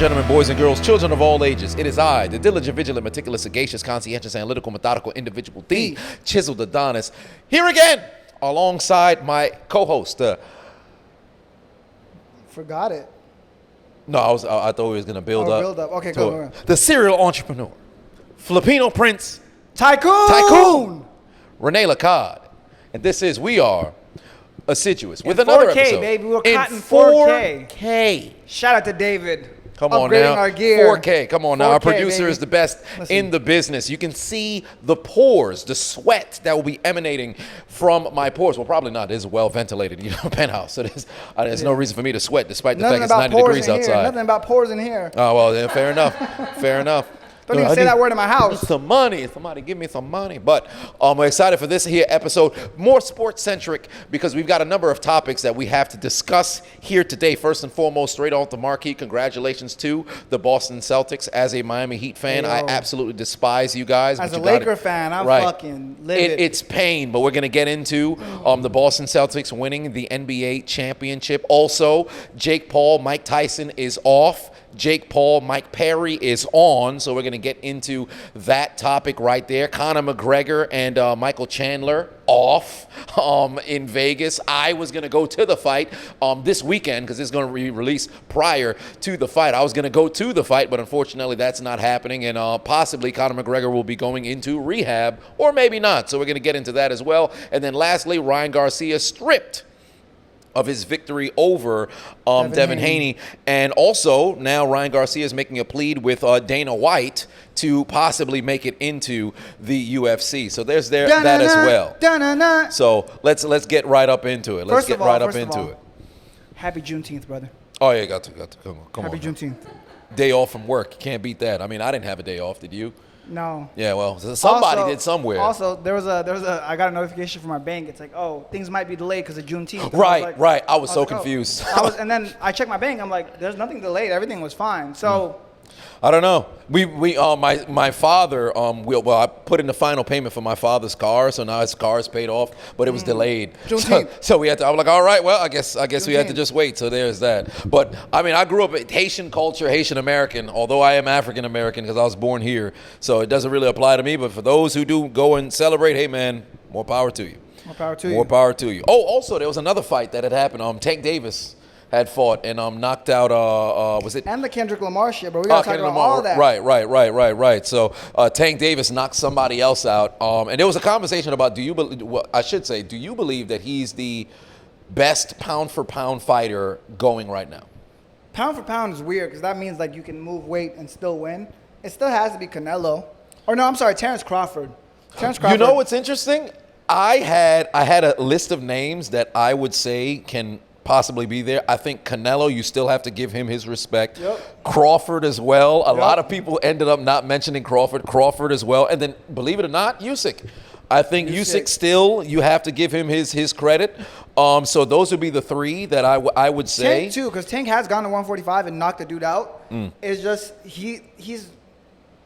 gentlemen, boys and girls, children of all ages, it is I, the diligent, vigilant, meticulous, sagacious, conscientious, analytical, methodical individual, the Chiseled Adonis, here again, alongside my co-host. Forgot it. No, I thought we was going to build up. Build up. Okay, go. The serial entrepreneur, Filipino Prince, Tycoon! Rene Lacad. And we are Assiduous with in another 4K, episode. baby. We're caught in 4K. Shout out to David. Come on upgrading now. Our gear. 4K. Come on now. Our producer baby. is the best in the business. You can see the pores, the sweat that will be emanating from my pores. Well, probably not. It is a well ventilated, penthouse. So there's no reason for me to sweat, despite the fact it's 90 degrees outside. Nothing about pores in here. Oh well, then fair enough. Fair enough. Don't even say that word in my house. Some money. Somebody give me some money. But we're excited for this here episode. More sports-centric because we've got a number of topics that we have to discuss here today. First and foremost, straight off the marquee, congratulations to the Boston Celtics. As a Miami Heat fan, I absolutely despise you guys. As a Laker fan, I'm fucking livid. It's pain, but we're going to get into the Boston Celtics winning the NBA Championship. Also, Jake Paul, Mike Tyson is off. Jake Paul, Mike Perry is on, so we're going to get into that topic right there. Conor McGregor and Michael Chandler off in Vegas. I was going to go to the fight this weekend because it's going to be released prior to the fight. I was going to go to the fight, but unfortunately that's not happening, and possibly Conor McGregor will be going into rehab, or maybe not, so we're going to get into that as well. And then lastly, Ryan Garcia stripped of his victory over Devin Haney. And also, now Ryan Garcia is making a plea with Dana White to possibly make it into the UFC. So there's that as well. So let's get right up into it. Let's get right up into it. Happy Juneteenth, brother. Oh, yeah, got to. Come on. Happy Juneteenth. Day off from work. You can't beat that. I mean, I didn't have a day off. Did you? No. Yeah, well, somebody did somewhere. Also, there was a. I got a notification from my bank. It's like, oh, things might be delayed because of Juneteenth. Right. I was so confused. And then I checked my bank. I'm like, there's nothing delayed. Everything was fine. So. I don't know. My father, I put in the final payment for my father's car, so now his car is paid off, but it was delayed. So we had to. I was like, all right, well, I guess we had to just wait. So there's that. But I mean, I grew up Haitian culture, Haitian American, although I am African American because I was born here, so it doesn't really apply to me. But for those who do go and celebrate, hey man, more power to you. More power to you. More power to you. Oh, also there was another fight that had happened. Tank Davis had fought and knocked out was it? And the Kendrick Lamar shit, bro. We gotta talk about all that. Right. So Tank Davis knocked somebody else out, and there was a conversation about do you believe that he's the best pound for pound fighter going right now? Pound for pound is weird because that means like you can move weight and still win. It still has to be Canelo, or no, I'm sorry, Terrence Crawford. You know what's interesting? I had a list of names that I would say can possibly be there. I think Canelo, you still have to give him his respect. Yep. Crawford as well. A lot of people ended up not mentioning Crawford as well. And then, believe it or not, Usyk. I think Usyk still, you have to give him his credit. So those would be the three that I would say. Tank too, because Tank has gone to 145 and knocked the dude out. It's just he's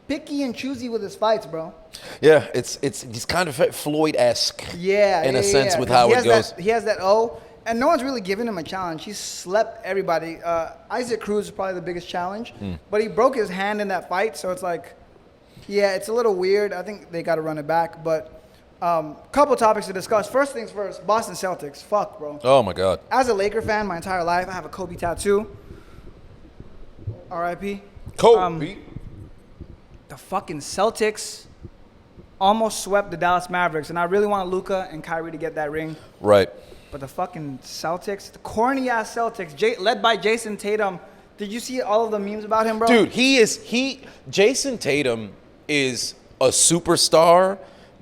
picky and choosy with his fights, bro. Yeah, he's kind of Floyd-esque. Yeah, in a sense with how it goes. He has that and no one's really giving him a challenge. He's slept everybody. Isaac Cruz is probably the biggest challenge, but he broke his hand in that fight, so it's like, yeah, it's a little weird. I think they got to run it back, but couple topics to discuss. First things first, Boston Celtics. Fuck, bro. Oh, my God. As a Laker fan my entire life, I have a Kobe tattoo. R.I.P. Kobe. The fucking Celtics almost swept the Dallas Mavericks, and I really want Luka and Kyrie to get that ring. Right. But the fucking Celtics, the corny-ass Celtics, led by Jason Tatum. Did you see all of the memes about him, bro? Dude, Jason Tatum is a superstar,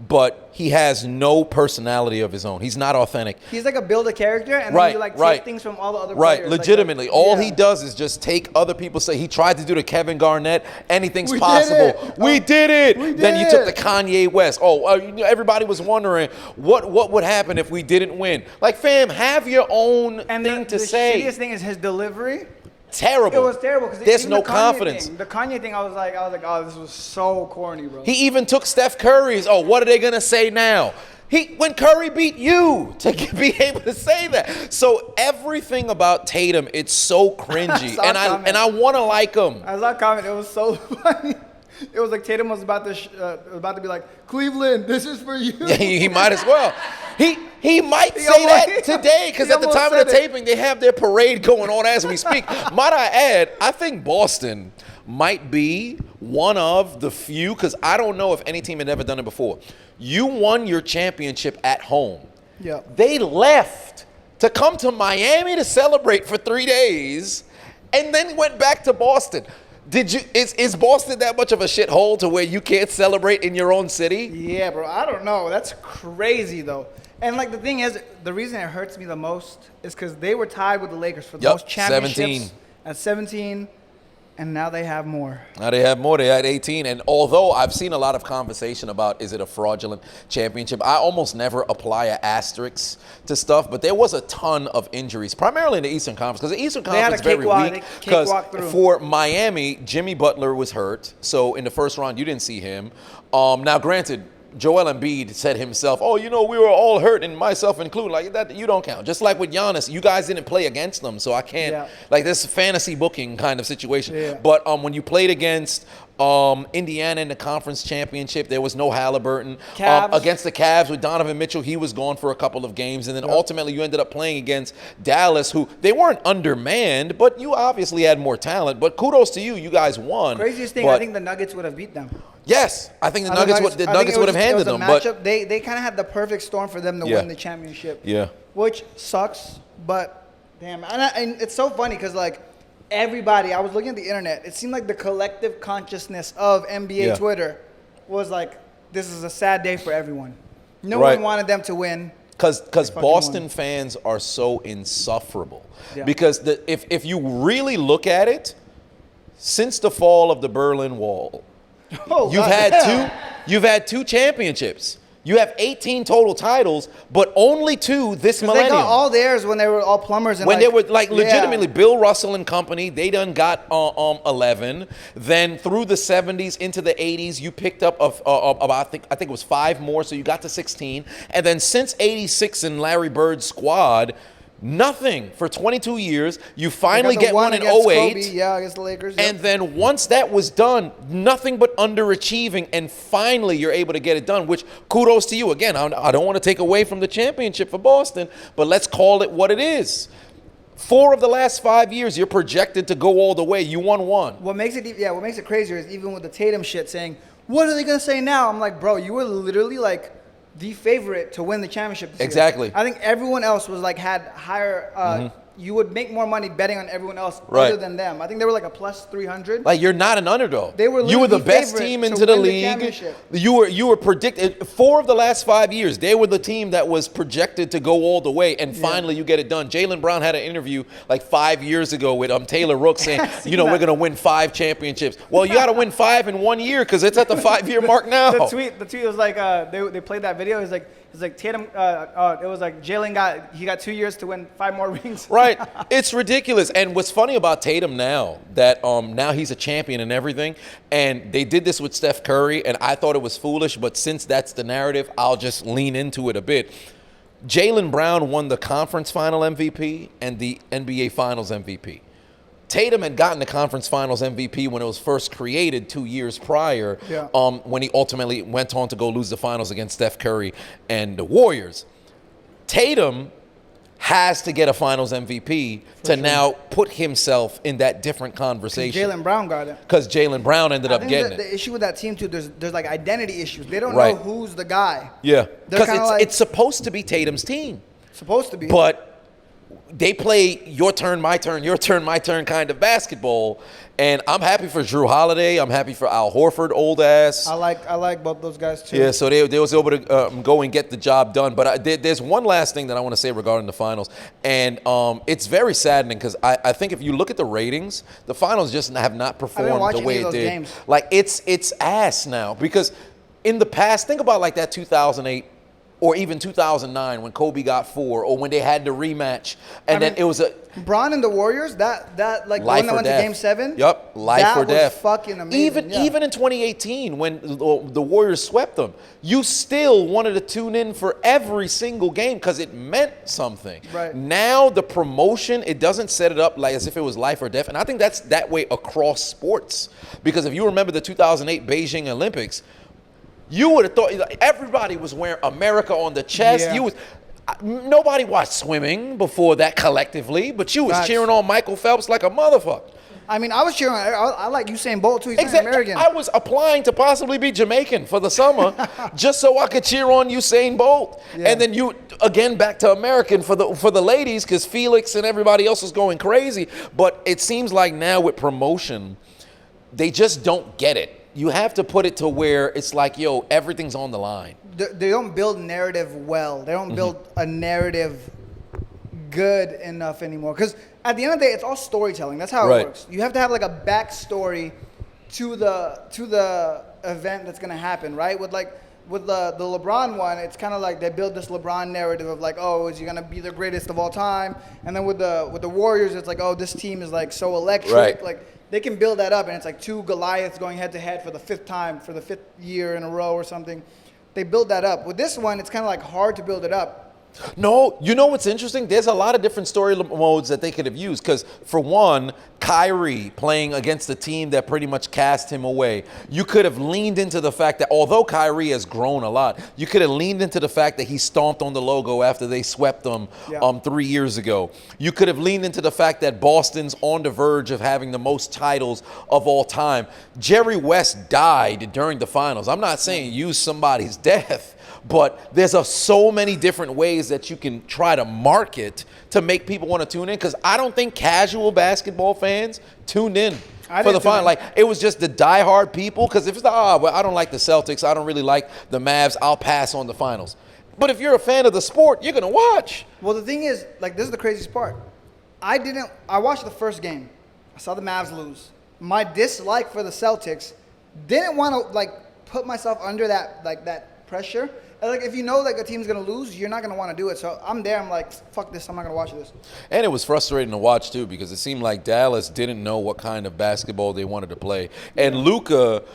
but he has no personality of his own. He's not authentic. He's like a build-a-character, and then you take things from all the other players. Right, legitimately. All he does is just take other people. Say he tried to do the Kevin Garnett. Anything's possible. We did it. Then you took the Kanye West. Everybody was wondering what would happen if we didn't win. Like, fam, have your own thing to say. The shittiest thing is his delivery. Terrible. It was terrible because there's no confidence. The Kanye thing, I was like, oh, this was so corny, bro. He even took Steph Curry's. Oh, what are they gonna say now? When Curry beat you, to be able to say that. So everything about Tatum, it's so cringy, and I want to like him. I saw a comment. It was so funny. It was like Tatum was about to be like, Cleveland, this is for you. Yeah, he might as well. He might say that today, because at the time of the taping, they have their parade going on as we speak. Might I add, I think Boston might be one of the few, because I don't know if any team had ever done it before. You won your championship at home. Yeah. They left to come to Miami to celebrate for 3 days, and then went back to Boston. Is Boston that much of a shithole to where you can't celebrate in your own city? Yeah, bro. I don't know. That's crazy, though. And, like, the thing is, the reason it hurts me the most is because they were tied with the Lakers for the most championships 17. At 17, and now they have more. Now they have more. They had 18. And although I've seen a lot of conversation about is it a fraudulent championship, I almost never apply an asterisk to stuff. But there was a ton of injuries, primarily in the Eastern Conference, because the Eastern Conference is very weak. Because for Miami, Jimmy Butler was hurt. So in the first round, you didn't see him. Now, granted, Joel Embiid said himself, oh, you know, we were all hurt, and myself included. Like, that, you don't count. Just like with Giannis, you guys didn't play against them, so I can't. Like, this fantasy booking kind of situation. Yeah. But when you played against Indiana in the conference championship, there was no Halliburton. Against the Cavs with Donovan Mitchell, he was gone for a couple of games. And then ultimately you ended up playing against Dallas, who they weren't undermanned, but you obviously had more talent. But kudos to you. You guys won. Craziest thing, I think the Nuggets would have beat them. Yes, I think the Nuggets would have handed them. But they kind of had the perfect storm for them to win the championship. Yeah. Which sucks, but damn. And it's so funny because, like, everybody, I was looking at the internet, it seemed like the collective consciousness of NBA Twitter was like, this is a sad day for everyone. No one wanted them to win. Because Boston fans are so insufferable. Yeah. Because if you really look at it, since the fall of the Berlin Wall, you've had two championships. You have 18 total titles, but only 2 this millennium. They got all theirs when they were all plumbers. And when they were legitimately Bill Russell and company, they done got 11. Then through the 70s into the 80s, you picked up about I think it was 5 more, so you got to 16. And then since '86 and Larry Bird's squad, nothing for 22 years. You finally get one in 08. Kobe, against the Lakers. And then once that was done, nothing but underachieving, and finally you're able to get it done, which kudos to you. Again, I don't want to take away from the championship for Boston, but let's call it what it is. 4 of the last 5 years, you're projected to go all the way. You won 1. What makes it crazier is even with the Tatum shit saying, what are they going to say now? I'm like, bro, you were literally like the favorite to win the championship this year. I think everyone else was like had higher. You would make more money betting on everyone else other than them. I think they were like a plus 300. Like, you're not an underdog. You were the best team into the league. You were predicted 4 of the last 5 years. They were the team that was projected to go all the way, and finally you get it done. Jaylen Brown had an interview like 5 years ago with Taylor Rooks saying, we're going to win 5 championships. Well, you got to win 5 in 1 year because it's at the 5-year mark now. The tweet was like they played that video. It's like Tatum. It was like Jaylen got 2 years to win 5 more rings. Right. It's ridiculous. And what's funny about Tatum now, that now he's a champion and everything, and they did this with Steph Curry, and I thought it was foolish, but since that's the narrative, I'll just lean into it a bit. Jaylen Brown won the conference final MVP and the NBA Finals MVP. Tatum had gotten the conference finals MVP when it was first created 2 years prior, when he ultimately went on to go lose the finals against Steph Curry and the Warriors. Tatum has to get a finals MVP now put himself in that different conversation. Jaylen Brown got it. Because Jaylen Brown ended up getting it. The issue with that team, too, there's like identity issues. They don't know who's the guy. Yeah. Because it's supposed to be Tatum's team. Supposed to be. But they play your turn, my turn kind of basketball. And I'm happy for Drew Holiday. I'm happy for Al Horford, old ass. I like both those guys too. Yeah, so they was able to go and get the job done. But there's one last thing that I want to say regarding the finals, and it's very saddening because I think if you look at the ratings, the finals just have not performed the way it did. Like it's ass now because in the past, think about like that 2008 or even 2009 when Kobe got 4, or when they had the rematch, and then it was a Bron and the Warriors, that like life one that or went death. to Game 7. Yep, life or death. That was fucking amazing. Even in 2018 when the Warriors swept them, you still wanted to tune in for every single game because it meant something. Right. Now the promotion, it doesn't set it up like as if it was life or death, and I think that's that way across sports. Because if you remember the 2008 Beijing Olympics, you would have thought everybody was wearing America on the chest. Yeah. Nobody watched swimming before that collectively, but you was Facts. cheering on Michael Phelps like a motherfucker. I mean, I was cheering. I like Usain Bolt too. He's not Exactly. American. I was applying to possibly be Jamaican for the summer just so I could cheer on Usain Bolt. Yeah. And then you, again, back to American for the ladies because Felix and everybody else was going crazy. But it seems like now with promotion, they just don't get it. You have to put it to where it's like, yo, everything's on the line. They don't build narrative well. They don't build a narrative good enough anymore. Because at the end of the day, it's all storytelling. That's how it works. You have to have like a backstory to the event that's gonna happen, right? With the LeBron one, it's kind of like they build this LeBron narrative of like, oh, is he gonna be the greatest of all time? And then with the Warriors, it's like, oh, this team is like so electric. Right. Like they can build that up, and it's like two Goliaths going head to head for the 5th time, for the 5th year in a row or something. They build that up. With this one, it's kind of like hard to build it up. No, you know what's interesting? There's a lot of different story modes that they could have used. Because for one, Kyrie playing against a team that pretty much cast him away. You could have leaned into the fact that although Kyrie has grown a lot, you could have leaned into the fact that he stomped on the logo after they swept them 3 years ago. You could have leaned into the fact that Boston's on the verge of having the most titles of all time. Jerry West died during the finals. I'm not saying use somebody's death. But there's so many different ways that you can try to market to make people want to tune in. Because I don't think casual basketball fans tuned in for the final. Like, it was just the diehard people. Because if it's well, I don't like the Celtics. I don't really like the Mavs. I'll pass on the finals. But if you're a fan of the sport, you're going to watch. Well, the thing is, like, this is the craziest part. I watched the first game. I saw the Mavs lose. My dislike for the Celtics didn't want to, like, put myself under that pressure. Like, if you know, like, a team's going to lose, you're not going to want to do it. So I'm there. I'm like, fuck this. I'm not going to watch this. And it was frustrating to watch, too, because it seemed like Dallas didn't know what kind of basketball they wanted to play. And Luka's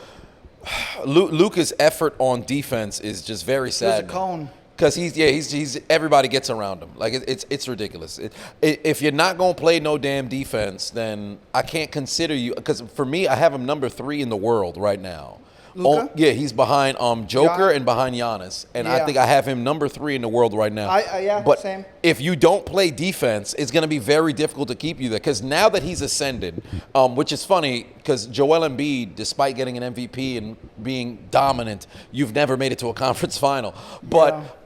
effort on defense is just very sad. He's a cone. Because he's everybody gets around him. Like, it's ridiculous. If you're not going to play no damn defense, then I can't consider you. Because for me, I have him number 3 in the world right now. Luka? Yeah, he's behind Joker and behind Giannis. And I think I have him number 3 in the world right now. But same. If you don't play defense, it's going to be very difficult to keep you there. Because now that he's ascended, which is funny because Joel Embiid, despite getting an MVP and being dominant, you've never made it to a conference final. But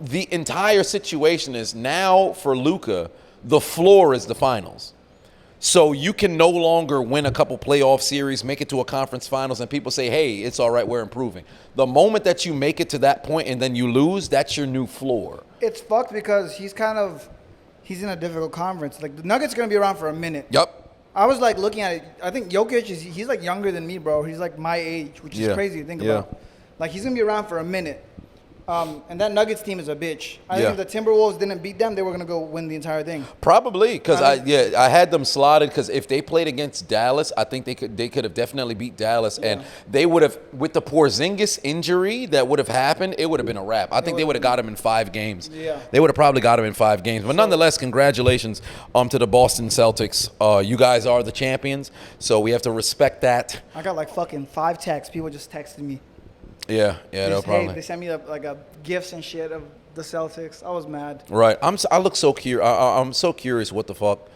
the entire situation is now for Luka, the floor is the finals. So you can no longer win a couple playoff series, make it to a conference finals, and people say, hey, it's all right, we're improving. The moment that you make it to that point and then you lose, that's your new floor. It's fucked because he's in a difficult conference. Like, the Nuggets are going to be around for a minute. Yep. I was, like, looking at it. I think Jokic, he's, like, younger than me, bro. He's, like, my age, which is crazy to think about. Like, he's going to be around for a minute. And that Nuggets team is a bitch. I think if the Timberwolves didn't beat them, they were going to go win the entire thing. Probably, because I had them slotted because if they played against Dallas, I think they could have definitely beat Dallas. Yeah. And they would have, with the Porzingis injury that would have happened, it would have been a wrap. I think they would have got him in 5 games. Yeah. They would have probably got him in 5 games. But nonetheless, congratulations to the Boston Celtics. You guys are the champions, so we have to respect that. I got like fucking 5 texts. People just texted me. Yeah, no problem. They sent me gifts and shit of the Celtics. I was mad. Right. I look so curious. I'm so curious what the fuck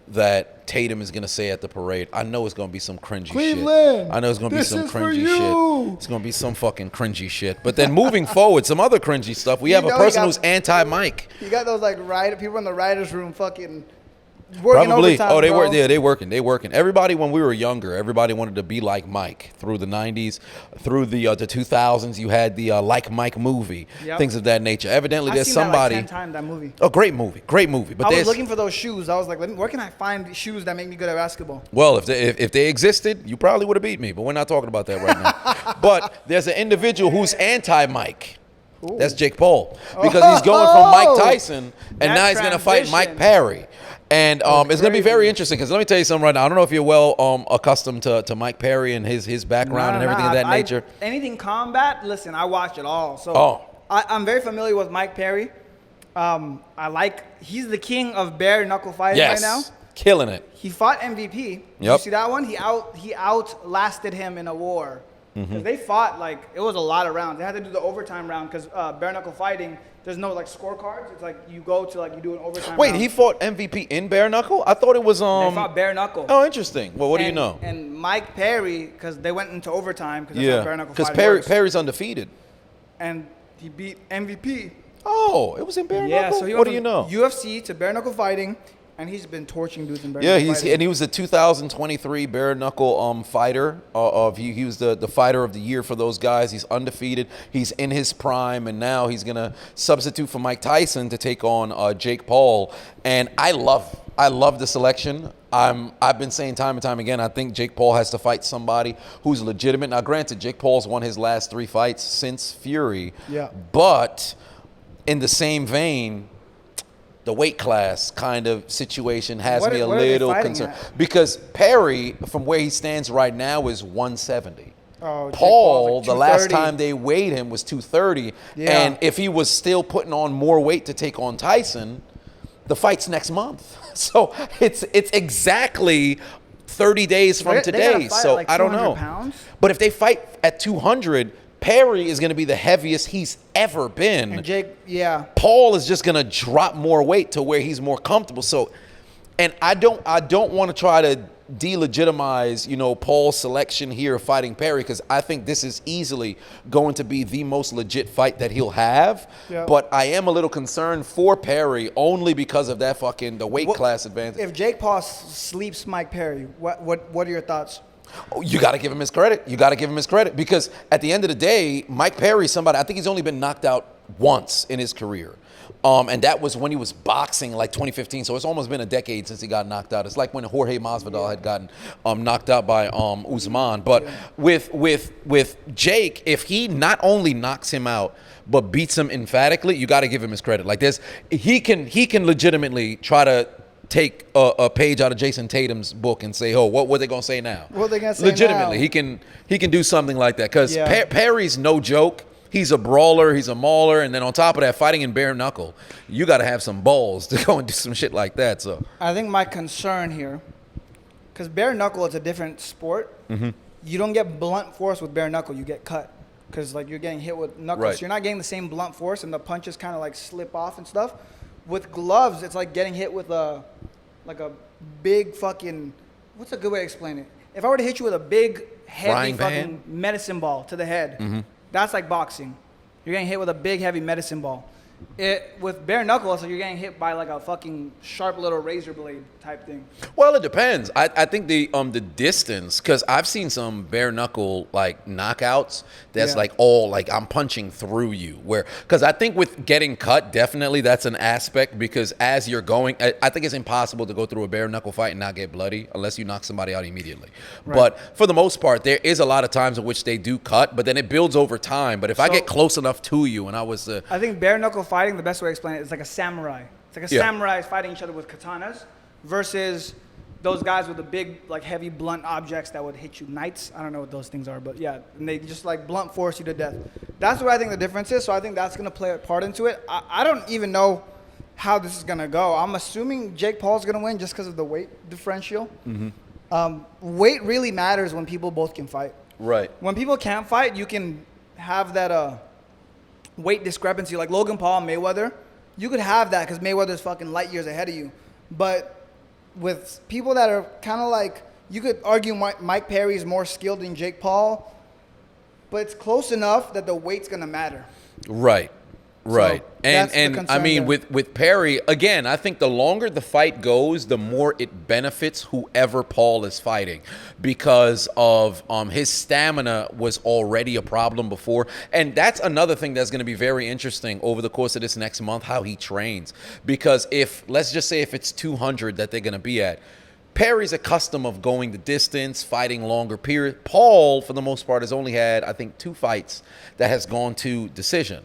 that Tatum is gonna say at the parade. I know it's gonna be some cringy Cleveland, shit. I know it's gonna be some cringy shit. It's gonna be some fucking cringy shit. But then moving forward, some other cringy stuff. We have a person who's anti-Mike. You got those people in the writers' room fucking. Working Probably. Overtime, they work. Yeah, they working. Everybody, when we were younger, everybody wanted to be like Mike. Through the '90s, through the 2000s, you had the Like Mike movie, things of that nature. Evidently, there's somebody. I've seen that 10 times, that movie. Oh, great movie. But I was looking for those shoes. I was like, where can I find shoes that make me good at basketball? Well, if they existed, you probably would have beat me. But we're not talking about that right now. But there's an individual who's anti-Mike, Ooh. That's Jake Paul. Because he's going from Mike Tyson, and That now he's going to fight transition. Mike Perry. And it's going to be very interesting because let me tell you something right now. I don't know if you're well accustomed to Mike Perry and his background and everything of that nature. Anything combat, listen, I watch it all. So I'm very familiar with Mike Perry. He's the king of bare knuckle fighting right now. Killing it. He fought MVP. Did you see that one? He outlasted him in a war. Because they fought, like, it was a lot of rounds. They had to do the overtime round because bare knuckle fighting, there's no, like, scorecards. It's like you go to, like, you do an overtime round. Wait, he fought MVP in bare knuckle? I thought it was They fought bare knuckle. Oh, interesting. Well, what do you know? And Mike Perry, because they went into overtime because that's how bare knuckle fighting because works. Perry's undefeated. And he beat MVP. Oh, it was in bare knuckle? So he what went do you from know? UFC to bare knuckle fighting, and he's been torching dudes in bare knuckle fighting. He was the 2023 bare knuckle fighter. He was the fighter of the year for those guys. He's undefeated. He's in his prime, and now he's gonna substitute for Mike Tyson to take on Jake Paul. And I love the selection. I've been saying time and time again, I think Jake Paul has to fight somebody who's legitimate. Now, granted, Jake Paul's won his last 3 fights since Fury. Yeah. But in the same vein, the weight class kind of situation has me a little concerned. Because Perry, from where he stands right now, is 170. Paul, like the last time they weighed him was 230. Yeah. And if he was still putting on more weight to take on Tyson, the fight's next month. So it's exactly 30 days from today. So like I don't know. Pounds? But if they fight at 200, Perry is going to be the heaviest he's ever been. And Jake, Paul is just going to drop more weight to where he's more comfortable. So, and I don't want to try to delegitimize, Paul's selection here of fighting Perry, because I think this is easily going to be the most legit fight that he'll have. Yep. But I am a little concerned for Perry only because of that the weight class advantage. If Jake Paul sleeps Mike Perry, what are your thoughts? Oh, you got to give him his credit. Because at the end of the day, Mike Perry's somebody, I think he's only been knocked out once in his career. And that was when he was boxing, like 2015. So it's almost been a decade since he got knocked out. It's like when Jorge Masvidal had gotten knocked out by Usman. But with Jake, if he not only knocks him out but beats him emphatically, you got to give him his credit. Like he can legitimately try to take a page out of Jason Tatum's book and say, what are they gonna say now? What are they gonna say legitimately, now? he can do something like that because Perry's no joke. He's a brawler, he's a mauler, and then on top of that, fighting in bare knuckle, you got to have some balls to go and do some shit like that. So I think my concern here, because bare knuckle is a different sport. You don't get blunt force with bare knuckle; you get cut, because like you're getting hit with knuckles. Right. So you're not getting the same blunt force, and the punches kind of like slip off and stuff. With gloves, it's like getting hit with a big fucking. What's a good way to explain it? If I were to hit you with a big heavy fucking medicine ball to the head. That's like boxing. You're getting hit with a big, heavy medicine ball. With bare knuckles, so you're getting hit by like a fucking sharp little razor blade type thing. Well, it depends. I think the distance, because I've seen some bare knuckle like knockouts that's like all like I'm punching through you. Because I think with getting cut, definitely that's an aspect, because as you're going, I think it's impossible to go through a bare knuckle fight and not get bloody unless you knock somebody out immediately. Right. But for the most part, there is a lot of times in which they do cut, but then it builds over time. But if I get close enough to you and I was I think bare knuckle fighting, the best way to explain it is like a samurai. It's like a samurai fighting each other with katanas versus those guys with the big, like heavy, blunt objects that would hit you. Knights, I don't know what those things are, but yeah, and they just like blunt force you to death. That's what I think the difference is. So I think that's gonna play a part into it. I don't even know how this is gonna go. I'm assuming Jake Paul's gonna win just because of the weight differential. Weight really matters when people both can fight. Right. When people can't fight, you can have that weight discrepancy, like Logan Paul, Mayweather. You could have that because Mayweather's fucking light years ahead of you. But with people that are kind of like, you could argue Mike Perry is more skilled than Jake Paul, but it's close enough that the weight's gonna matter. Right. Right. So and I mean, with Perry, again, I think the longer the fight goes, the more it benefits whoever Paul is fighting, because of his stamina was already a problem before. And that's another thing that's going to be very interesting over the course of this next month, how he trains. Because let's just say if it's 200 that they're going to be at, Perry's accustomed of going the distance, fighting longer period. Paul, for the most part, has only had, I think, 2 fights that has gone to decision.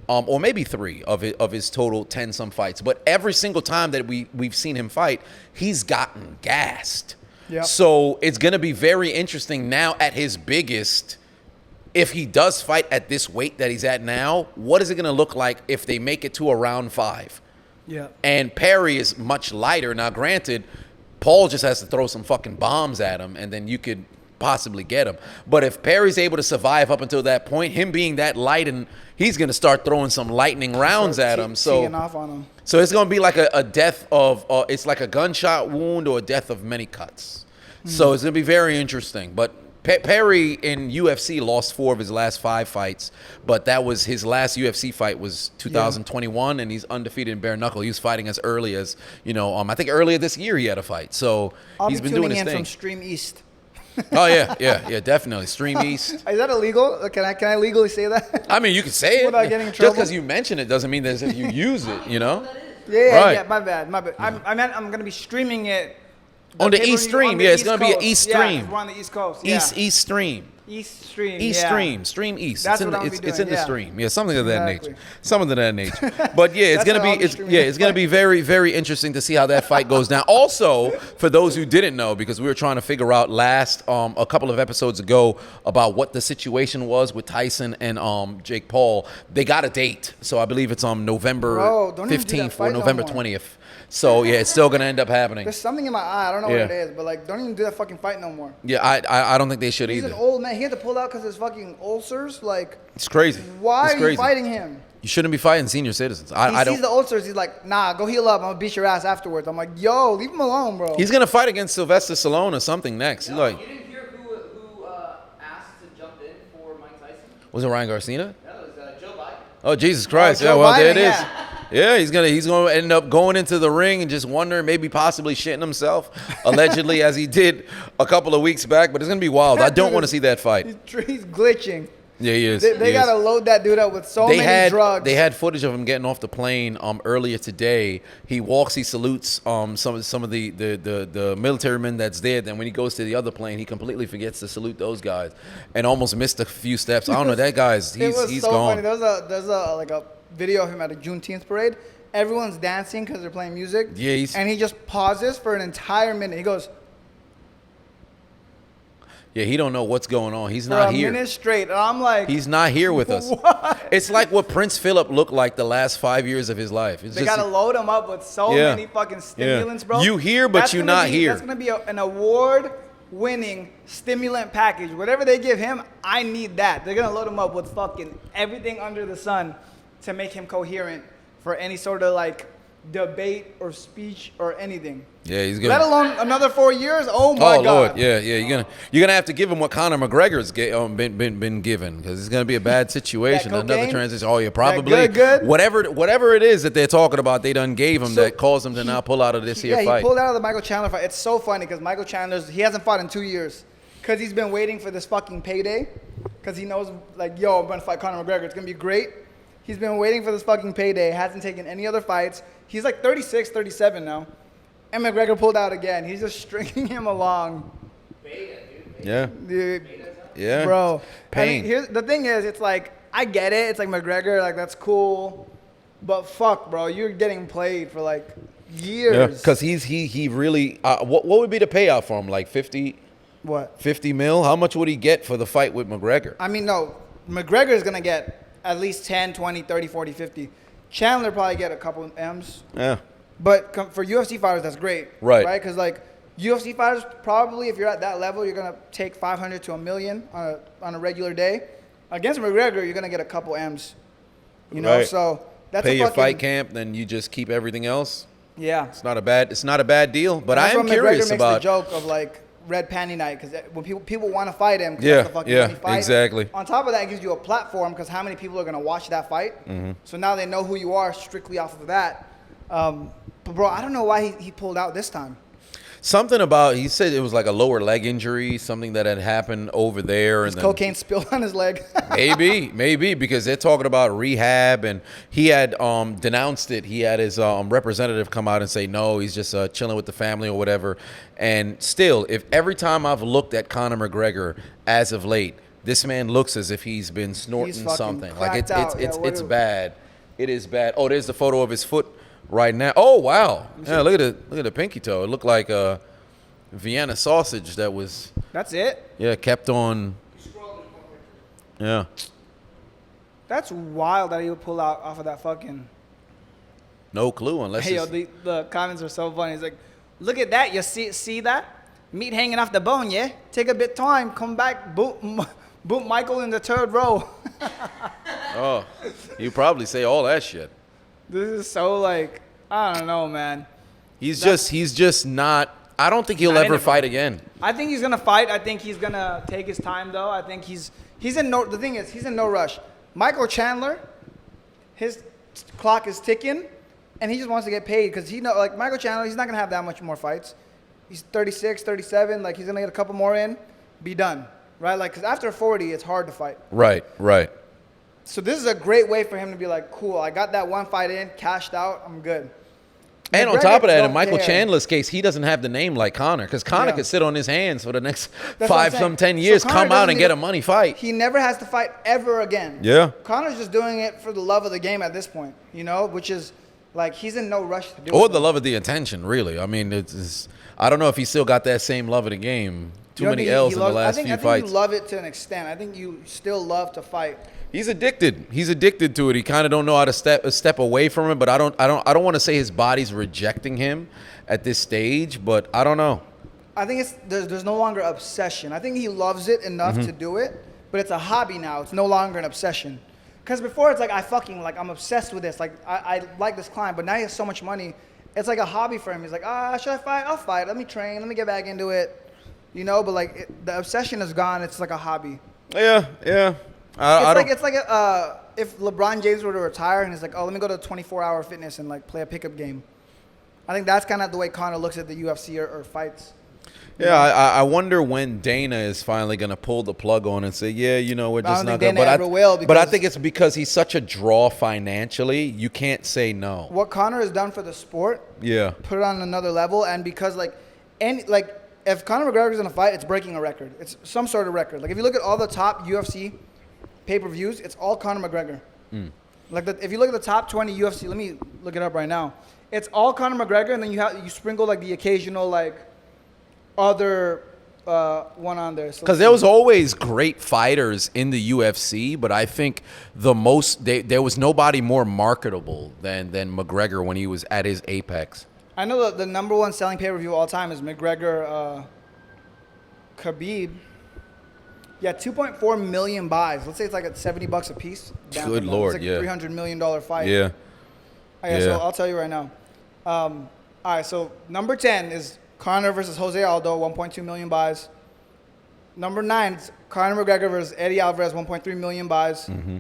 or maybe 3 of his total 10-some fights. But every single time that we've seen him fight, he's gotten gassed. Yep. So it's going to be very interesting now at his biggest. If he does fight at this weight that he's at now, what is it going to look like if they make it to a round 5? Yeah. And Perry is much lighter. Now, granted, Paul just has to throw some fucking bombs at him, and then you could possibly get him. But if Perry's able to survive up until that point, him being that light, and he's going to start throwing some lightning rounds at him. Teeing off on him. So it's going to be like a death of, it's like a gunshot wound or a death of many cuts. So it's going to be very interesting. But Perry in UFC lost 4 of his last 5 fights, but that was his last UFC fight was 2021, and he's undefeated in bare-knuckle. He was fighting as early as, I think earlier this year he had a fight. So he's been doing his thing. I'll be tuning in from Stream East. Oh, yeah, definitely. Stream East. Is that illegal? Can I legally say that? I mean, you can say it. Without getting in trouble? Just because you mention it doesn't mean that if you use it, Yeah, my bad. I meant I'm going to be streaming it. On the East Stream, it's going to be an East Stream. Yeah, we're on the East Coast. East Stream. East Stream. Stream East. That's it's in, what I'm it's, doing, it's in the stream. Yeah, something of that nature. Exactly. Something of that nature. But yeah, it's gonna be very, very interesting to see how that fight goes down. Also, for those who didn't know, because we were trying to figure out a couple of episodes ago about what the situation was with Tyson and Jake Paul, they got a date. So I believe it's on November 15th or November 20th. So yeah, it's still gonna end up happening. There's something in my eye. I don't know what it is, but like, don't even do that fucking fight no more. Yeah, I don't think they should either. He's an old man. He had to pull out because of his fucking ulcers. Like, it's crazy. Why are you fighting him? You shouldn't be fighting senior citizens. He sees the ulcers. He's like, nah, go heal up. I'm gonna beat your ass afterwards. I'm like, yo, leave him alone, bro. He's gonna fight against Sylvester Stallone or something next. No, you didn't hear who asked to jump in for Mike Tyson? Was it Ryan Garcia? No, it was Joe Biden. Oh, Jesus Christ. Joe well, Biden, there it is. yeah. Yeah, he's gonna end up going into the ring and just wondering, maybe possibly shitting himself, allegedly, as he did a couple of weeks back. But it's gonna be wild. I don't want to see that fight. He's glitching. Yeah, he is. They gotta load that dude up with many drugs. They had footage of him getting off the plane earlier today. He walks, he salutes some of the military men that's there. Then when he goes to the other plane, he completely forgets to salute those guys and almost missed a few steps. I don't know, that guy's he's so gone. Funny. There's a video of him at a Juneteenth parade. Everyone's dancing because they're playing music. Yeah, and he just pauses for an entire minute. He goes, yeah, he don't know what's going on. He's for not a here. minute straight. And I'm like, he's not here with us. What? It's like what Prince Philip looked like the last 5 years of his life. They gotta load him up with so many fucking stimulants, bro. You here, but you not here. That's gonna be an award-winning stimulant package. Whatever they give him, I need that. They're gonna load him up with fucking everything under the sun to make him coherent for any sort of like debate or speech or anything. Yeah, he's good. Let alone another 4 years. Oh my God. Lord, yeah. You're gonna have to give him what Conor McGregor's been given, because it's gonna be a bad situation. Another transition. Oh yeah, probably. Good. Whatever it is that they're talking about, they done gave him that caused him to now pull out of this here fight. Yeah, he pulled out of the Michael Chandler fight. It's so funny because Michael Chandler's he hasn't fought in 2 years because he's been waiting for this fucking payday because he knows like, yo, I'm gonna fight Conor McGregor. It's gonna be great. He's been waiting for this fucking payday. Hasn't taken any other fights. He's like 36, 37 now. And McGregor pulled out again. He's just stringing him along. Beta, dude. Yeah. Dude. Yeah. Bro. Pain. I mean, the thing is, it's like, I get it. It's like McGregor, like, that's cool. But fuck, bro. You're getting played for, like, years. Yeah, because he really, what would be the payout for him? Like 50? What? 50 mil? How much would he get for the fight with McGregor? I mean, no. McGregor is going to get at least 10, 20, 30, 40, 50. Chandler probably get a couple M's. Yeah. But for UFC fighters, that's great. Right. Right? Because, like, UFC fighters, probably, if you're at that level, you're going to take 500 to $1 million on a regular day. Against McGregor, you're going to get a couple M's. You know? Right. So that's Pay a your fucking, fight camp, then you just keep everything else. Yeah. It's not a bad deal. But I am McGregor curious makes about the joke of, like, red panty night, because when people want to fight him, Yeah, that's the fucking only fight. exactly. On top of that, it gives you a platform, because how many people are going to watch that fight? Mm-hmm. So now they know who you are strictly off of that. But bro, I don't know why he pulled out this time. Something about, he said it was like a lower leg injury, something that had happened over there. His and cocaine spilled on his leg. maybe, because they're talking about rehab, and he had denounced it. He had his representative come out and say, no, he's just chilling with the family or whatever. And still, if every time I've looked at Conor McGregor as of late, This man looks as if he's been snorting He's fucking something. Like cracked out. it's bad. It is bad. Oh, there's the photo of his foot right now. Oh wow. Yeah, look at the pinky toe. It looked like a Vienna sausage that was. That's it? Yeah, kept on. Yeah. That's wild that he would pull out off of that fucking. No clue unless. Hey, yo, it's, the comments are so funny. He's like, look at that. You see that? Meat hanging off the bone, yeah? Take a bit time. Come back. Boom Michael in the third row. oh, you probably say all that shit. This is so like, I don't know, man. He's just not. I don't think he'll Not ever in it, fight again. I think he's gonna fight. I think he's gonna take his time, though. I think he's in no. The thing is, he's in no rush. Michael Chandler, his clock is ticking, and he just wants to get paid because like Michael Chandler, he's not gonna have that much more fights. He's 36, 37. Like he's gonna get a couple more in, be done, right? Like because after 40, it's hard to fight. Right. So this is a great way for him to be like, cool. I got that one fight in, cashed out. I'm good. And on McGregor top of that, in don't Michael care. Chandler's case, he doesn't have the name like Conor, because Conor Yeah. could sit on his hands for the next That's what I'm 5 saying. some 10 So years, Conor come out doesn't and get a need- money fight. He never has to fight ever again. Yeah. Conor's just doing it for the love of the game at this point, which is like he's in no rush to do it. Or the love of the attention, really. I mean, it's I don't know if he still got that same love of the game. Too You know, many he L's in the loves- last I few think fights. you love it to an extent. I think you still love to fight. He's addicted. He's addicted to it. He kind of don't know how to step away from it. But I don't want to say his body's rejecting him at this stage. But I don't know. I think there's no longer obsession. I think he loves it enough Mm-hmm. to do it, but it's a hobby now. It's no longer an obsession. Because before it's like I'm obsessed with this. Like I like this climb, but now he has so much money. It's like a hobby for him. He's like, should I fight? I'll fight. Let me train. Let me get back into it. But like the obsession is gone. It's like a hobby. Yeah. It's like if LeBron James were to retire and he's like, let me go to 24-hour fitness and like play a pickup game. I think that's kind of the way Conor looks at the UFC or fights. Yeah, I wonder when Dana is finally going to pull the plug on and say, we're I just don't not think going Dana ever will But I because- think it's because he's such a draw financially, you can't say no. What Conor has done for the sport, Yeah. put it on another level, and because if Conor McGregor's in a fight, it's breaking a record. It's some sort of record. Like if you look at all the top UFC pay-per-views, it's all Conor McGregor. If you look at the top 20 UFC, let me look it up right now. It's all Conor McGregor, and then you sprinkle like the occasional like other one on there. So Because there was always great fighters in the UFC, but I think there was nobody more marketable than McGregor when he was at his apex. I know the number one selling pay-per-view of all time is McGregor Khabib. Yeah, 2.4 million buys. Let's say it's like at $70 a piece. Good Lord, it's like yeah. a $300 million fight. Yeah. Okay, so I'll tell you right now. All right, so number 10 is Conor versus Jose Aldo, 1.2 million buys. Number 9 is Conor McGregor versus Eddie Alvarez, 1.3 million buys. Mm-hmm.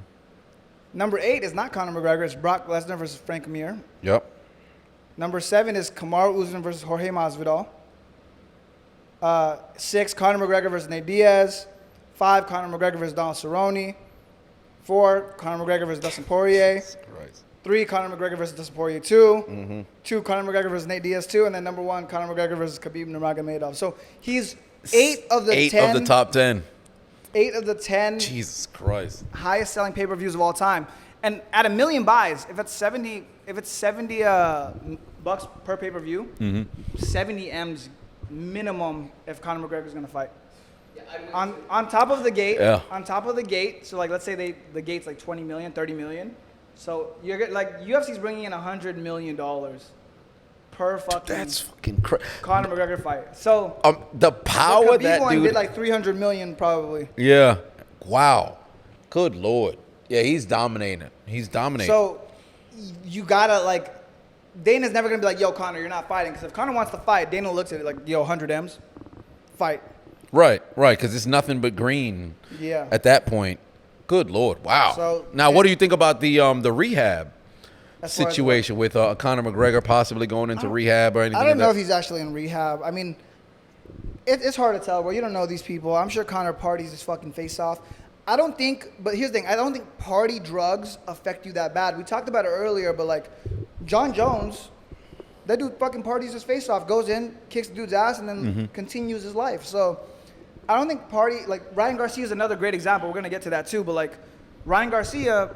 Number 8 is not Conor McGregor, it's Brock Lesnar versus Frank Mir. Yep. Number 7 is Kamaru Usman versus Jorge Masvidal. 6, Conor McGregor versus Nate Diaz. 5, Conor McGregor versus Donald Cerrone. 4, Conor McGregor versus Dustin Poirier. 3, Conor McGregor versus Dustin Poirier 2. 2, Conor McGregor versus Nate Diaz 2. And then number 1, Conor McGregor versus Khabib Nurmagomedov. So he's 8 of the 10. 8 of the top 10. 8 of the 10 Jesus Christ. highest selling pay-per-views of all time. And at 1 million buys, if it's 70 bucks per pay-per-view, 70 M's minimum if Conor McGregor is going to fight. On top of the gate, so like let's say the gate's like 20 million, 30 million. So you're UFC's bringing in $100 million per fucking That's fucking crazy. Conor McGregor fight. So The power Khabib that one dude. did like 300 million probably. Yeah. Wow. Good Lord. Yeah, he's dominating. So you gotta Dana's never gonna be like, yo, Conor, you're not fighting. Because if Conor wants to fight, Dana looks at it like, yo, 100 M's, fight. Right. Because it's nothing but green. Yeah. At that point. Good Lord. Wow. So- now, what do you think about the rehab As far as situation with Conor McGregor possibly going into rehab or anything? I don't know like if he's actually in rehab. I mean, it's hard to tell, bro. You don't know these people. I'm sure Conor parties his fucking face off. But here's the thing. I don't think party drugs affect you that bad. We talked about it earlier, but Jon Jones, that dude fucking parties his face off, goes in, kicks the dude's ass, and then continues his life. So I don't think like Ryan Garcia is another great example. We're gonna get to that too. But like Ryan Garcia,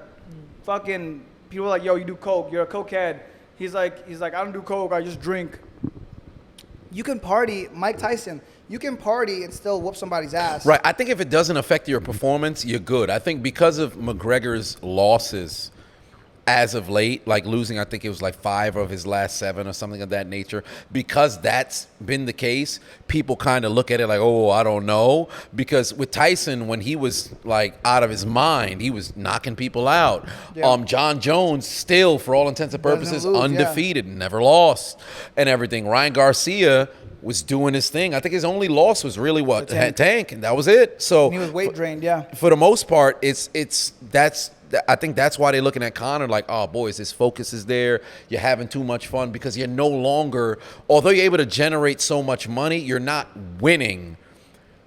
fucking people are like, yo, you do coke, you're a cokehead. He's like, I don't do coke, I just drink. You can party, Mike Tyson. You can party and still whoop somebody's ass. Right. I think if it doesn't affect your performance, you're good. I think because of McGregor's losses as of late, like losing, I think it was like 5 of his last 7 or something of that nature. Because that's been the case, people kind of look at it like, oh, I don't know. Because with Tyson, when he was like out of his mind, he was knocking people out. Yeah. Jon Jones still, for all intents and purposes, Doesn't lose, undefeated, never lost and everything. Ryan Garcia was doing his thing. I think his only loss was really what? Tank, and that was it. So And he was weight drained, yeah. For the most part, I think that's why they're looking at Conor like, oh, boys, his focus is there. You're having too much fun because you're no longer, although you're able to generate so much money, you're not winning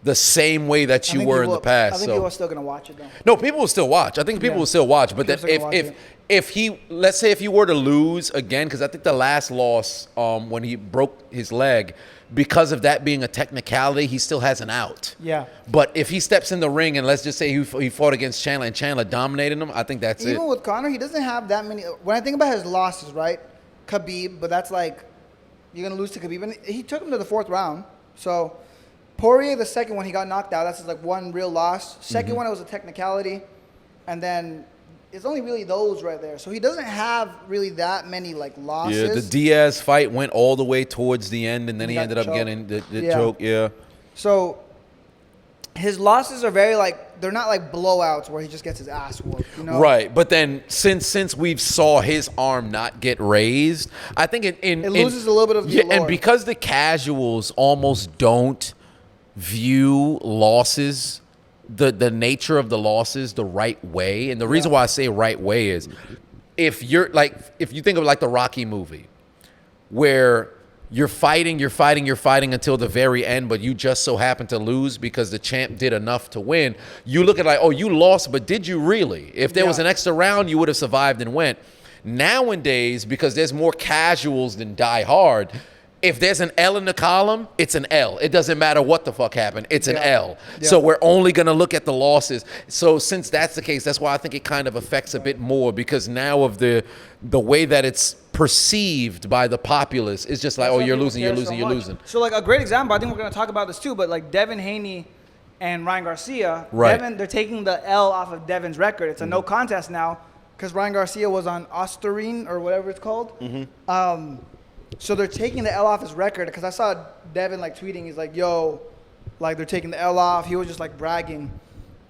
the same way that you were in the past. I think people are still going to watch it, though. No, people will still watch. I think people will still watch. But that if he, let's say if he were to lose again, because I think the last loss when he broke his leg, because of that being a technicality, he still has an out. Yeah. But if he steps in the ring and let's just say he fought against Chandler and Chandler dominated him, I think that's it. Even with Conor, he doesn't have that many. When I think about his losses, right? Khabib, but that's like, you're going to lose to Khabib. And he took him to the 4th round. So Poirier, the second one, he got knocked out. That's his like one real loss. Second one, it was a technicality. And then it's only really those right there. So he doesn't have really that many like losses. Yeah, the Diaz fight went all the way towards the end, and then he ended up getting the choke. Yeah. So his losses are very like, they're not like blowouts where he just gets his ass whooped. You know? Right, but then since we've saw his arm not get raised, I think it loses a little bit of the allure. And because the casuals almost don't view losses, the nature of the losses the right way. And the reason why I say right way is if you think of like the Rocky movie where you're fighting until the very end, but you just so happen to lose because the champ did enough to win. You look at like, oh, you lost, but did you really? If there was an extra round, you would have survived and went. Nowadays, because there's more casuals than die hard, if there's an L in the column, it's an L. It doesn't matter what the fuck happened. It's an L. Yeah. So we're only going to look at the losses. So since that's the case, that's why I think it kind of affects a bit more, because now of the way that it's perceived by the populace, it's just like, oh, you're losing. So like a great example, I think we're going to talk about this too, but like Devin Haney and Ryan Garcia, right. They're taking the L off of Devin's record. It's a no contest now because Ryan Garcia was on Osterine or whatever it's called. So they're taking the L off his record, because I saw Devin like tweeting. He's like, yo, like they're taking the L off. He was just like bragging.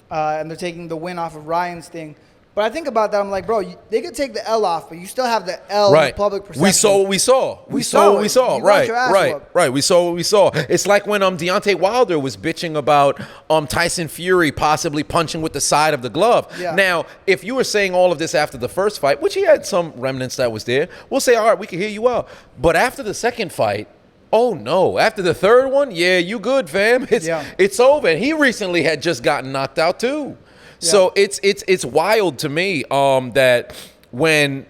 And they're taking the win off of Ryan's thing. But I think about that. I'm like, bro, they could take the L off, but you still have the L in the public perception. We saw what we saw. We saw what we saw. Right. We saw what we saw. It's like when Deontay Wilder was bitching about Tyson Fury possibly punching with the side of the glove. Yeah. Now, if you were saying all of this after the first fight, which he had some remnants that was there, we'll say, all right, we can hear you out. But after the second fight, oh no! After the third one, yeah, you good, fam. It's over. And he recently had just gotten knocked out too. So it's wild to me that when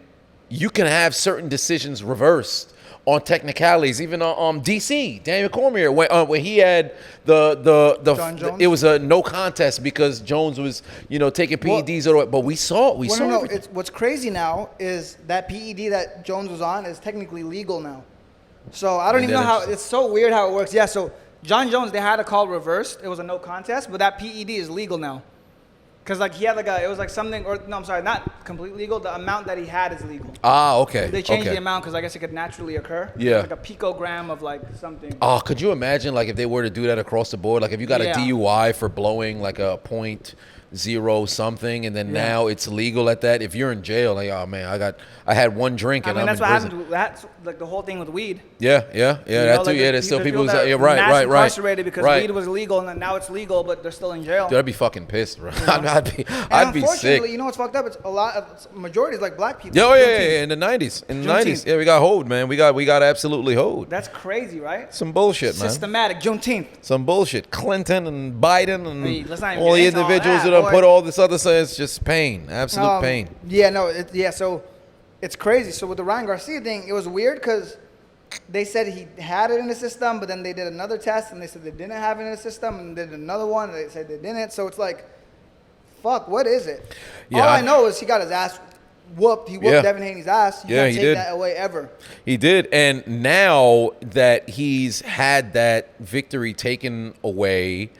you can have certain decisions reversed on technicalities, even on DC, Daniel Cormier, when he had Jon Jones? It was a no contest because Jones was taking PEDs but we saw it. What's crazy now is that PED that Jones was on is technically legal now. So I don't even know how. It's so weird how it works. Yeah. So Jon Jones, they had a call reversed. It was a no contest, but that PED is legal now. Because like he had it was like something, not completely legal. The amount that he had is legal. Ah, okay. They changed the amount because I guess it could naturally occur. Yeah. Like a picogram of like something. Oh, could you imagine like if they were to do that across the board? Like if you got a DUI for blowing like a .0 something, and then now it's legal at that. If you're in jail, like, oh man, I had one drink and I'm that's in what prison. happened. That's like the whole thing with weed. Yeah, that too. There's still people who's right. Incarcerated because weed was illegal, and then now it's legal, but they're still in jail. Dude, I'd be fucking pissed, bro. I'd be sick. Unfortunately, you know what's fucked up? It's majority is like black people. In the 90s. Yeah, we got hoed, man. We got absolutely hoed. That's crazy, right? Some bullshit, man. Systematic. Juneteenth. Some bullshit. Clinton and Biden and all the individuals that have put all this other stuff. It's just pain. Absolute pain. Yeah, no. So it's crazy. So with the Ryan Garcia thing, it was weird because they said he had it in the system, but then they did another test, and they said they didn't have it in the system, and did another one, and they said they didn't. So it's like, fuck, what is it? Yeah, All I know is he got his ass whooped. He whooped Devin Haney's ass. You can't he take did. that away ever. He did, and now that he's had that victory taken away,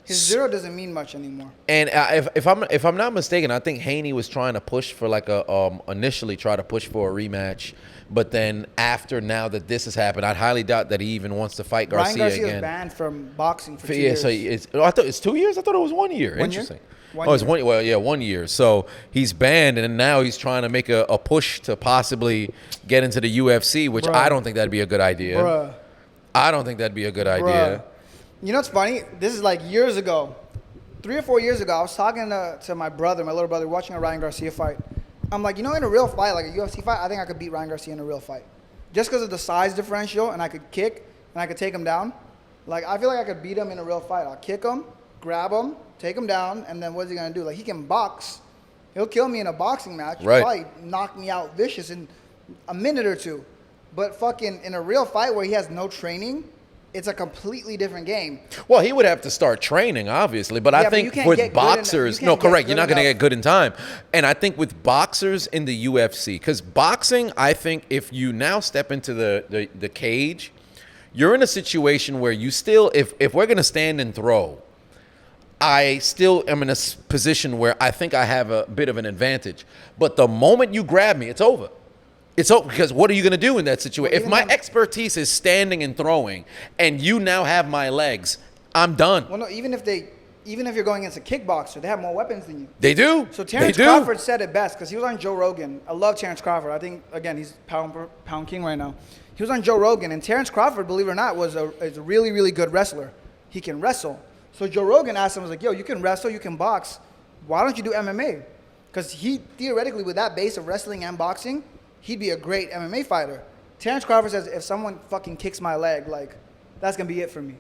His 0 doesn't mean much anymore. and if I'm not mistaken, I think Haney was trying to push for like a initially try to push for a rematch, but then after now that this has happened, I'd highly doubt that he even wants to fight Ryan Garcia Garcia's again. banned from boxing for 2 Yeah, years. so I thought it's 2 years. I thought it was 1 year. 1 year? Interesting. 1 Oh, it's year. 1. Well, yeah, 1 year. So he's banned, and now he's trying to make a push to possibly get into the UFC, which Bruh. I don't think that'd be a good idea. Bruh. I don't think that'd be a good idea. Bruh. You know what's funny? This is like years ago. 3 or 4 years ago, I was talking to my brother, my little brother, watching a Ryan Garcia fight. I'm like, you know, in a real fight, like a UFC fight, I think I could beat Ryan Garcia in a real fight. Just because of the size differential, and I could kick, and I could take him down. Like, I feel like I could beat him in a real fight. I'll kick him, grab him, take him down, and then what's he going to do? Like, he can box. He'll kill me in a boxing match. Right. Probably knock me out vicious in a minute or two. But fucking in a real fight where he has no training, it's a completely different game. Well, he would have to start training, obviously, but I Yeah, but you think can't with get good boxers, enough. You no, can't get correct, you're good not going to enough. get good in time. And I think with boxers in the UFC, because boxing, I think if you now step into the cage, you're in a situation where you still, if we're going to stand and throw, I still am in a position where I think I have a bit of an advantage. But the moment you grab me, it's over. It's over, because what are you going to do in that situation? If my expertise is standing and throwing, and you now have my legs, I'm done. Well, no, even if you're going against a kickboxer, they have more weapons than you. They do. So Terrence They do. Crawford said it best because he was on Joe Rogan. I love Terrence Crawford. I think, again, he's pound king right now. He was on Joe Rogan, and Terrence Crawford, believe it or not, is a really, really good wrestler. He can wrestle. So Joe Rogan asked him, was like, yo, you can wrestle, you can box. Why don't you do MMA? Because he, theoretically, with that base of wrestling and boxing, he'd be a great MMA fighter. Terrence Crawford says, if someone fucking kicks my leg, like, that's going to be it for me.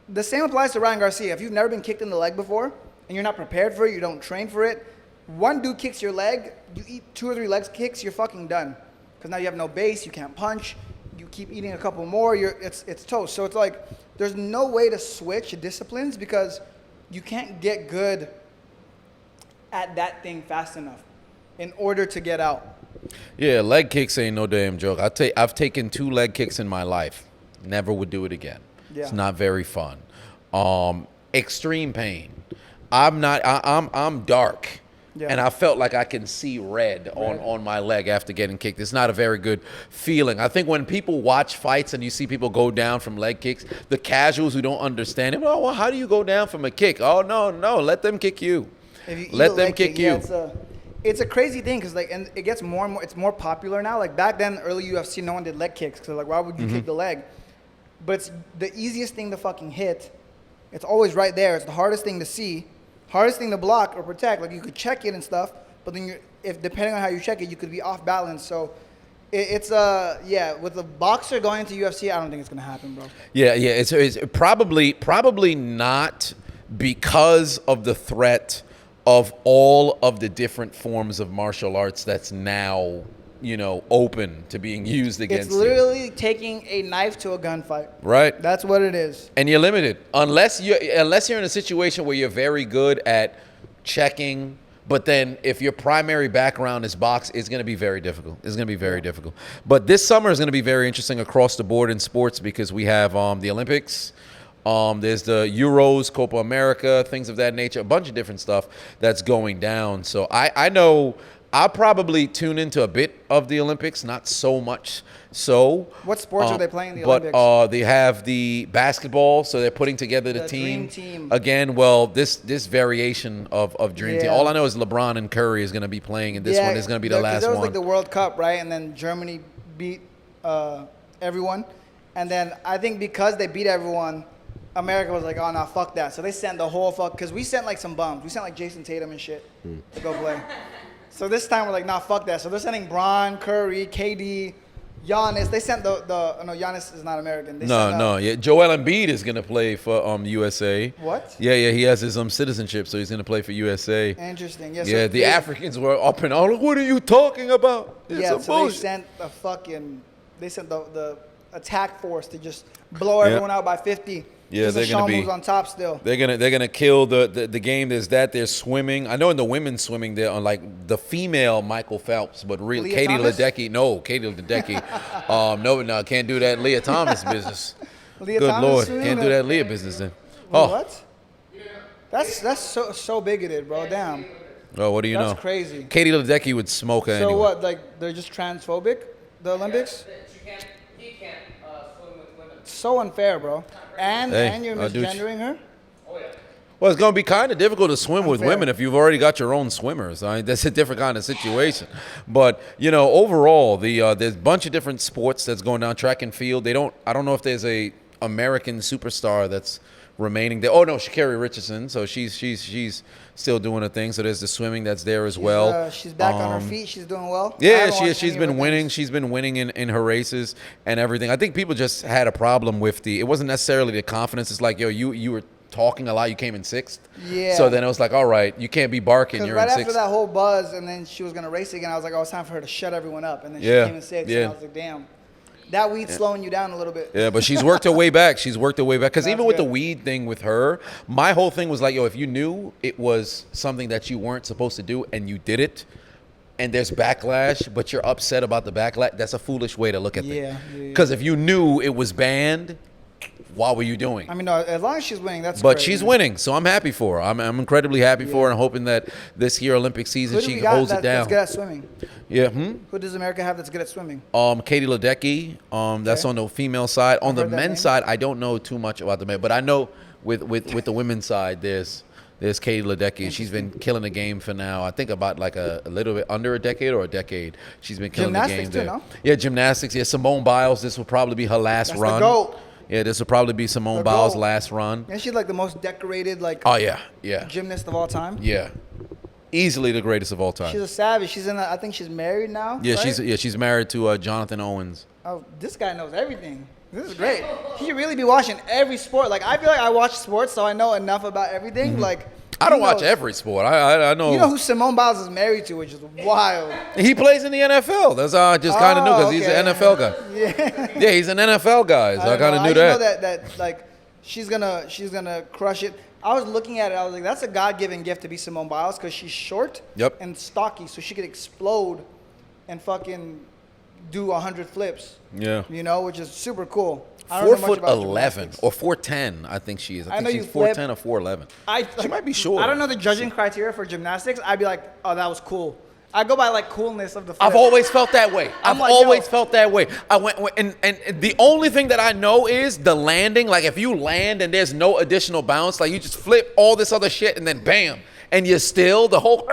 The same applies to Ryan Garcia. If you've never been kicked in the leg before, and you're not prepared for it, you don't train for it, one dude kicks your leg, you eat 2 or 3 leg kicks, you're fucking done. Because now you have no base, you can't punch, you keep eating a couple more, it's toast. So it's like, there's no way to switch disciplines because you can't get good at that thing fast enough in order to get out. Yeah, leg kicks ain't no damn joke. I've taken 2 leg kicks in my life. Never would do it again. Yeah. It's not very fun. Extreme pain. I'm dark. Yeah. And I felt like I can see red on my leg after getting kicked. It's not a very good feeling. I think when people watch fights and you see people go down from leg kicks, the casuals who don't understand it, well, how do you go down from a kick? Oh, no, let them kick you. If you eat Let a them leg kick kick, you. Yeah, it's a crazy thing because like, and it gets more and more. It's more popular now. Like back then, early UFC, no one did leg kicks because like, why would you kick the leg? But it's the easiest thing to fucking hit. It's always right there. It's the hardest thing to see, hardest thing to block or protect. Like you could check it and stuff, but then if depending on how you check it, you could be off balance. So it's with the boxer going into UFC, I don't think it's gonna happen, bro. Yeah. It's probably not because of the threat of all of the different forms of martial arts that's now, open to being used against It's literally taking a knife to a gunfight. you. Right. That's what it is. And you're limited. Unless you're in a situation where you're very good at checking, but then if your primary background is box, it's going to be very difficult. It's going to be very difficult. But this summer is going to be very interesting across the board in sports because we have the Olympics. There's the Euros, Copa America, things of that nature, a bunch of different stuff that's going down. So I know I'll probably tune into a bit of the Olympics, not so much so. What sports are they playing in the But Olympics? they have the basketball, so they're putting together the Dream Team. Again, well, this variation of Dream Team. Yeah. All I know is LeBron and Curry is going to be playing, and this one is going to be the last There was one. like the World Cup, right? And then Germany beat everyone. And then I think because they beat everyone, America was like, oh, no, fuck that. So they sent the whole because we sent like some bums. We sent like Jason Tatum and shit to go play. So this time we're like, nah, fuck that. So they're sending Bron, Curry, KD, Giannis. They sent no, Giannis is not American. Yeah. Joel Embiid is going to play for USA. What? Yeah, he has his citizenship, so he's going to play for USA. Interesting. Yeah, the Africans were up and all. What are you talking about? It's Yeah, a so bullshit. they sent a fucking they sent the attack force to just blow everyone out by 50. Yeah, just they're so gonna Sean be moves on top still. They're gonna kill the game. There's swimming. I know in the women's swimming they're on like the female Michael Phelps, but really Katie Ledecky. No, Katie Ledecky. No, can't do that Leah Thomas business. Leah Good Thomas Lord, swimming? can't do that Leah business then. Wait, Oh, what? That's so bigoted, bro. Damn. oh, what do you know? That's crazy. Katie Ledecky would smoke her So anyway. what? Like they're just transphobic? The Olympics? He can't swim with women. So unfair, bro. And you're dude. misgendering her? Well, it's going to be kind of difficult to swim with Unfair. women if you've already got your own swimmers. I mean, that's a different kind of situation. But, overall, there's a bunch of different sports that's going down. Track and field. I don't know if there's a American superstar that's remaining there. Oh, no, Sha'Carri Richardson. So she's still doing a thing. So there's the swimming that's there as well. She's back on her feet. She's doing well. I Yeah, haven't watched she's any of been her winning. things. She's been winning in her races and everything. I think people just had a problem with it wasn't necessarily the confidence. It's like, yo, you were talking a lot. You came in sixth. Yeah. So then it was like, all right, you can't be barking. Because You're right in after sixth. that whole buzz, and then she was gonna race again, I was like, oh, it's time for her to shut everyone up. And then she Yeah, came in sixth, yeah. and I was like, damn, that weed's slowing you down a little bit. Yeah, but she's worked her way back. Because even with the good. weed thing with her, my whole thing was like, yo, if you knew it was something that you weren't supposed to do and you did it, and there's backlash, but you're upset about the backlash, that's a foolish way to look at Yeah, things. yeah, yeah. Because if you knew it was banned, what were you doing? I mean, no, as long as she's winning, that's But great, she's man. winning, so I'm happy for her. I'm incredibly happy for her, and hoping that this year Olympic season Who do she we got holds that, it down. that's good at swimming? Yeah. Who does America have that's good at swimming? Katie Ledecky. That's Okay. on the female side. On the heard that men's name. side, I don't know too much about the men, but I know with the women's side, there's Katie Ledecky, and she's been killing the game for now. I think about like a little bit under a decade or a decade. She's been killing the game Gymnastics too, there. no? Yeah, gymnastics. Yeah, Simone Biles. This will probably be her last That's run. the GOAT. Yeah, this will probably be Simone The Biles' GOAT. last run. And she's like the most decorated Oh yeah, gymnast of all time. yeah. Easily the greatest of all time. She's a savage. I think she's married now. Yeah, right? she's married to Jonathan Owens. Oh, this guy knows everything. This is great. He should really be watching every sport. Like, I feel like I watch sports, so I know enough about everything. Like, I don't he watch knows- every sport. I know. You know who Simone Biles is married to, which is wild. He plays in the NFL. That's how I just kind of knew because he's an okay. NFL guy. Yeah. Yeah, he's an NFL guy, so I kind of knew I that. know that like she's gonna crush it. I was looking at it. I was like, that's a God-given gift to be Simone Biles because she's short Yep. and stocky, so she could explode and fucking do 100 flips. Yeah. You know, which is super cool. I don't know much about 4'11" gymnastics. or 4'10", I think she is. I I know think you she's flip. 4'10" or 4'11". She Like, might be short. I don't know the judging criteria for gymnastics. I'd be like, oh, that was cool. I go by like coolness of the flip. I've always felt that way. I'm I've like, always yo. felt that way. I went and the only thing that I know is the landing. Like if you land and there's no additional bounce, like you just flip all this other shit and then bam, and you're still the whole.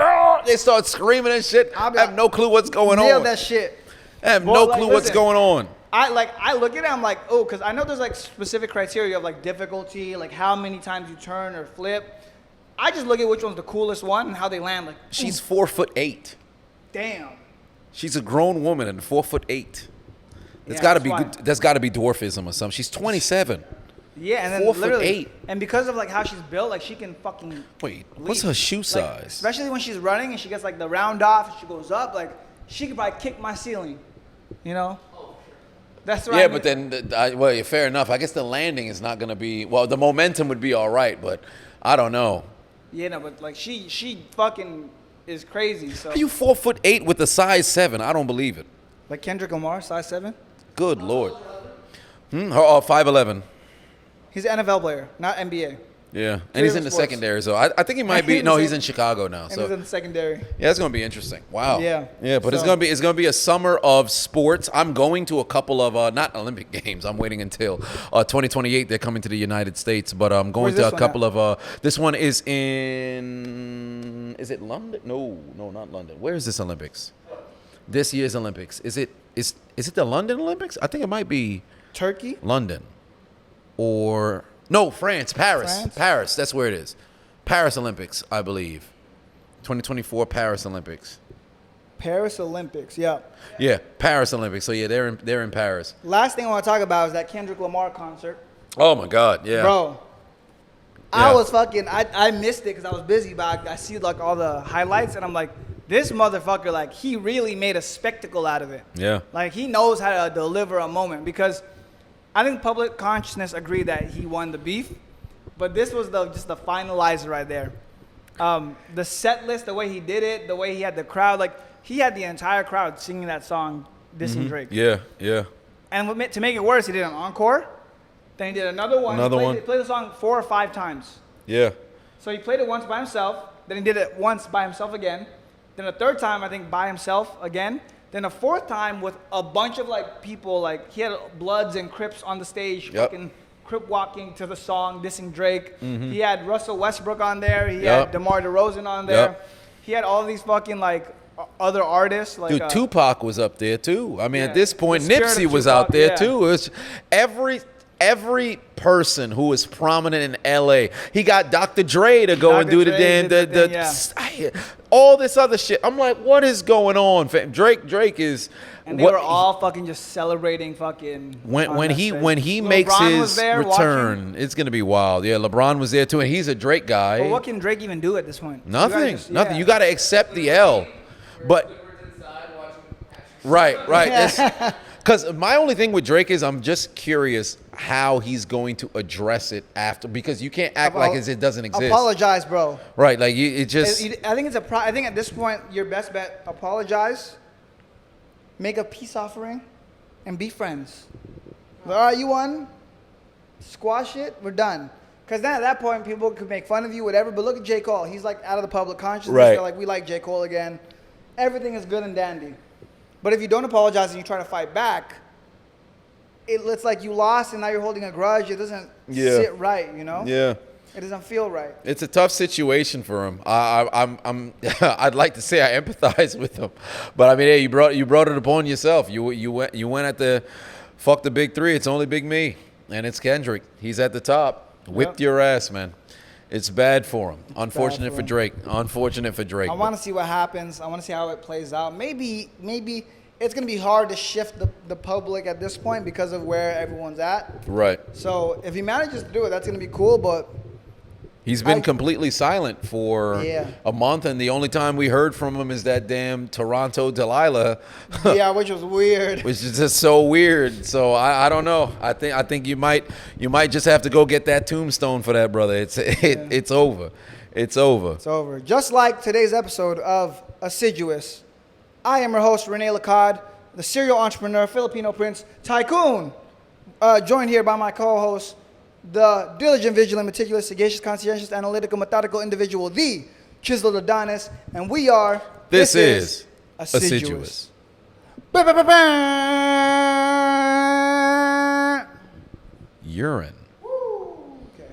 They start screaming and shit. I I'll be have like, no clue what's going Nail on. that shit. I have Boy, no like, clue what's listen. going on. I look at it, I'm like, oh, because I know there's like specific criteria of like difficulty, like how many times you turn or flip. I just look at which one's the coolest one and how they land. Like, She's 4'8". damn. She's a grown woman and 4'8". That's Yeah, got to that's be fine. good. That's got to be dwarfism or something. She's 27. Yeah, and then 4'8". literally, and because of like how she's built, like she can fucking. Wait, what's leap. her shoe Like, size? especially when she's running and she gets like the round off, and she goes up, like she could probably kick my ceiling. You know. That's right. Yeah, but then, well, fair enough. I guess the landing is not going to be. Well, the momentum would be all right, but I don't know. Yeah, no, but like she fucking is crazy. So Are you 4'8" with a size 7? I don't believe it. like Kendrick Lamar, size 7. Good Lord. Her 5'11". He's an NFL player, not NBA. Yeah, and he's in the sports. secondary, so I think he might be. No, he's in Chicago now. And So he's in the secondary. yeah, it's gonna be interesting. Wow. Yeah. Yeah, but it's So- gonna be a summer of sports. I'm going to a couple of not Olympic games. I'm waiting until 2028. They're coming to the United States, but I'm going Where's to this a one couple of. This one is in. Is it London? No, not London. Where is this Olympics? This year's Olympics. Is it the London Olympics? I think it might be Turkey. London, or no, Paris. France? Paris. That's where it is. Paris Olympics, I believe. 2024 Paris Olympics. Paris Olympics. Yeah. Yeah, Paris Olympics. So yeah, they're in Paris. Last thing I want to talk about is that Kendrick Lamar concert, Oh my God, yeah. bro. Yeah. I missed it because I was busy, but I see like all the highlights, and I'm like, This motherfucker, like, he really made a spectacle out of it. Yeah. Like, he knows how to deliver a moment because I think public consciousness agreed that he won the beef, but this was just the finalizer right there. The set list, the way he did it, the way he had the crowd, like, he had the entire crowd singing that song, dissing Drake. Yeah, yeah. And to make it worse, he did an encore, then he did another one. He played the song 4 or 5 times. Yeah. So he played it once by himself, then he did it once by himself again, then a third time, I think, by himself again, then a fourth time with a bunch of, like, people, like, he had Bloods and Crips on the stage, fucking Crip walking to the song, dissing Drake. He had Russell Westbrook on there. He had DeMar DeRozan on there. He had all these fucking, like, other artists. Like, dude, Tupac was up there, too. I mean, yeah, at this point, the spirit Nipsey of was Tupac, out there, yeah. too. It was every person who is prominent in L.A. He got Dr. Dre to go and do all this other shit. I'm like, what is going on, fam? Drake is... And they were all fucking just celebrating fucking... When he LeBron makes his return, it's going to be wild. Yeah, LeBron was there, too, and he's a Drake guy. But what can Drake even do at this point? Nothing. Nothing. You got to accept the L. But... Right. Because my only thing with Drake is I'm just curious how he's going to address it after, because you can't act like it doesn't exist. Apologize, bro. Right, like it just. I think I think at this point your best bet: apologize, make a peace offering, and be friends. All right, you won. Squash it. We're done. Because then at that point people could make fun of you, whatever. But look at J. Cole. He's like out of the public consciousness. Right. They're like, we like J. Cole again. Everything is good and dandy. But if you don't apologize and you try to fight back, it's like you lost and now you're holding a grudge. It doesn't sit right, you know? Yeah. It doesn't feel right. It's a tough situation for him. I'm I'd like to say I empathize with him, but I mean, hey, you brought it upon yourself. You went at the fuck the big three. It's only big me, and it's Kendrick. He's at the top. Whipped your ass, man. It's bad for him. Unfortunate for Drake. Unfortunate for Drake. I want to see what happens. I want to see how it plays out. Maybe it's going to be hard to shift the public at this point because of where everyone's at. Right. So if he manages to do it, that's going to be cool, but... He's been completely silent for a month, and the only time we heard from him is that damn Toronto Delilah. Yeah, which was weird. Which is just so weird. So I don't know. I think you might just have to go get that tombstone for that, brother. It's over. It's over. It's over. Just like today's episode of Assiduous, I am your host, Rene Lacad, the serial entrepreneur, Filipino prince, tycoon, joined here by my co-host, the diligent, vigilant, meticulous, sagacious, conscientious, analytical, methodical individual, the Chiseled Adonis, and we are... This is Assiduous. Urine. Okay.